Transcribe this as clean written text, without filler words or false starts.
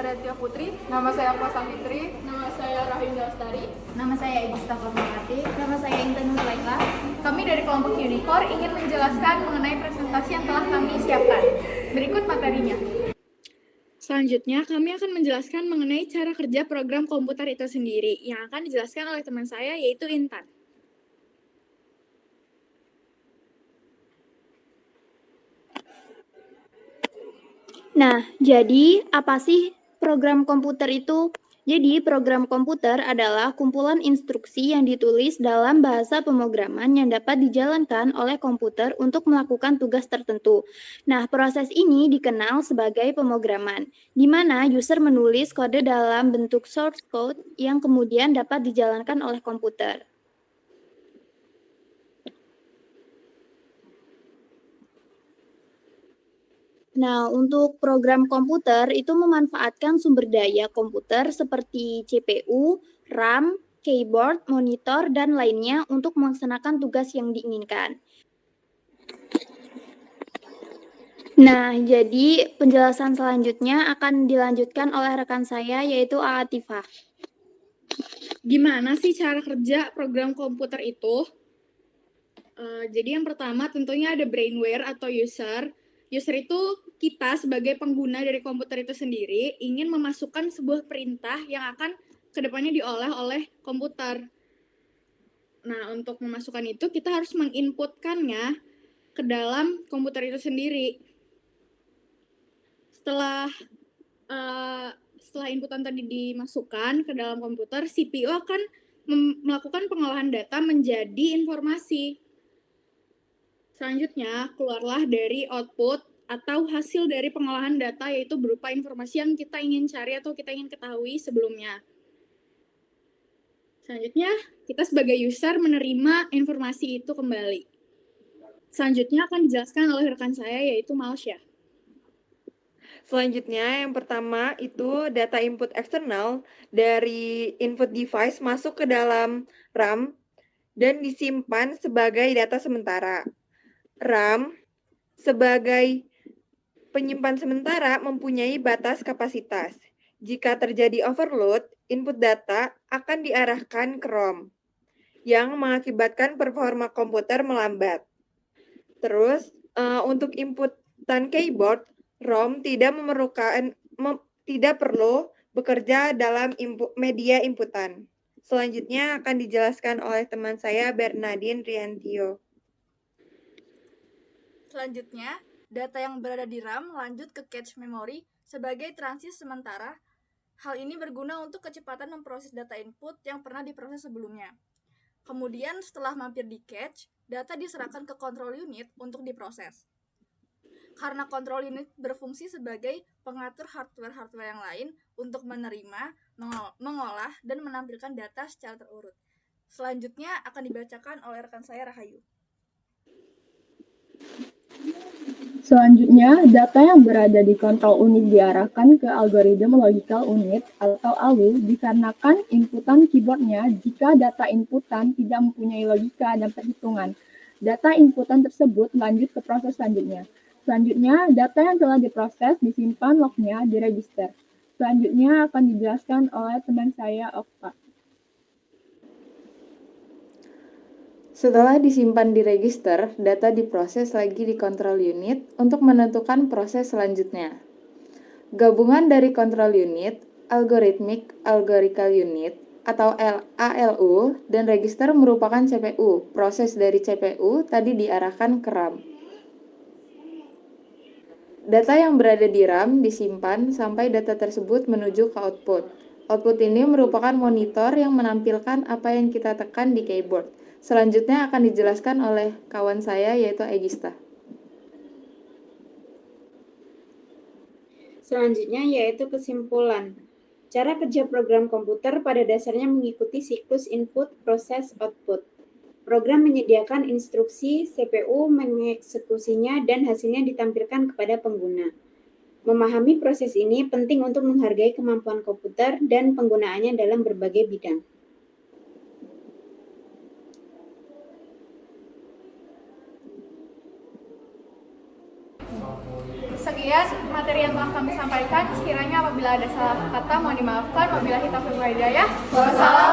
Raditya Putri. Nama saya Puasa Fitri. Nama saya Rahinda Lestari. Nama saya Egista Fatmawati. Nama saya Intan Nurlaila. Kami dari kelompok Unicore ingin menjelaskan mengenai presentasi yang telah kami siapkan. Berikut materinya. Selanjutnya, kami akan menjelaskan mengenai cara kerja program komputer itu sendiri yang akan dijelaskan oleh teman saya, yaitu Intan. Nah, jadi apa sih program komputer itu? Jadi, program komputer adalah kumpulan instruksi yang ditulis dalam bahasa pemrograman yang dapat dijalankan oleh komputer untuk melakukan tugas tertentu. Nah, proses ini dikenal sebagai pemrograman, di mana user menulis kode dalam bentuk source code yang kemudian dapat dijalankan oleh komputer. Nah, untuk program komputer itu memanfaatkan sumber daya komputer seperti CPU, RAM, keyboard, monitor, dan lainnya untuk melaksanakan tugas yang diinginkan. Nah, jadi penjelasan selanjutnya akan dilanjutkan oleh rekan saya, yaitu Aatifah. Gimana sih cara kerja program komputer itu? Jadi yang pertama tentunya ada brainware atau user. User itu kita sebagai pengguna dari komputer itu sendiri ingin memasukkan sebuah perintah yang akan kedepannya diolah oleh komputer. Nah, untuk memasukkan itu kita harus menginputkannya ke dalam komputer itu sendiri. Setelah inputan tadi dimasukkan ke dalam komputer, CPU akan melakukan pengolahan data menjadi informasi. Selanjutnya, keluarlah dari output atau hasil dari pengolahan data, yaitu berupa informasi yang kita ingin cari atau kita ingin ketahui sebelumnya. Selanjutnya, kita sebagai user menerima informasi itu kembali. Selanjutnya akan dijelaskan oleh rekan saya, yaitu Malsya. Selanjutnya, yang pertama itu data input eksternal dari input device masuk ke dalam RAM dan disimpan sebagai data sementara. RAM sebagai penyimpan sementara mempunyai batas kapasitas. Jika terjadi overload, input data akan diarahkan ke ROM yang mengakibatkan performa komputer melambat. Terus, untuk inputan keyboard, ROM tidak perlu bekerja dalam media inputan. Selanjutnya akan dijelaskan oleh teman saya Bernadine Riantio. Selanjutnya, data yang berada di RAM lanjut ke cache memory sebagai transit sementara. Hal ini berguna untuk kecepatan memproses data input yang pernah diproses sebelumnya. Kemudian setelah mampir di cache, data diserahkan ke control unit untuk diproses. Karena control unit berfungsi sebagai pengatur hardware-hardware yang lain untuk menerima, mengolah, dan menampilkan data secara terurut. Selanjutnya akan dibacakan oleh rekan saya Rahayu. Selanjutnya, data yang berada di kontrol unit diarahkan ke algoritma logical unit atau ALU dikarenakan inputan keyboardnya jika data inputan tidak mempunyai logika dan perhitungan. Data inputan tersebut lanjut ke proses selanjutnya. Selanjutnya, data yang telah diproses disimpan lognya di register. Selanjutnya akan dijelaskan oleh teman saya, Okta. Setelah disimpan di register, data diproses lagi di control unit untuk menentukan proses selanjutnya. Gabungan dari control unit, algorithmic algorical unit, atau ALU, dan register merupakan CPU. Proses dari CPU tadi diarahkan ke RAM. Data yang berada di RAM disimpan sampai data tersebut menuju ke output. Output ini merupakan monitor yang menampilkan apa yang kita tekan di keyboard. Selanjutnya akan dijelaskan oleh kawan saya, yaitu Egista. Selanjutnya yaitu kesimpulan. Cara kerja program komputer pada dasarnya mengikuti siklus input, proses, output. Program menyediakan instruksi, CPU mengeksekusinya, dan hasilnya ditampilkan kepada pengguna. Memahami proses ini penting untuk menghargai kemampuan komputer dan penggunaannya dalam berbagai bidang. Sekian materi yang telah kami sampaikan. Sekiranya apabila ada salah kata mohon dimaafkan. Wabillahi taufiq wal hidayah. Wassalam.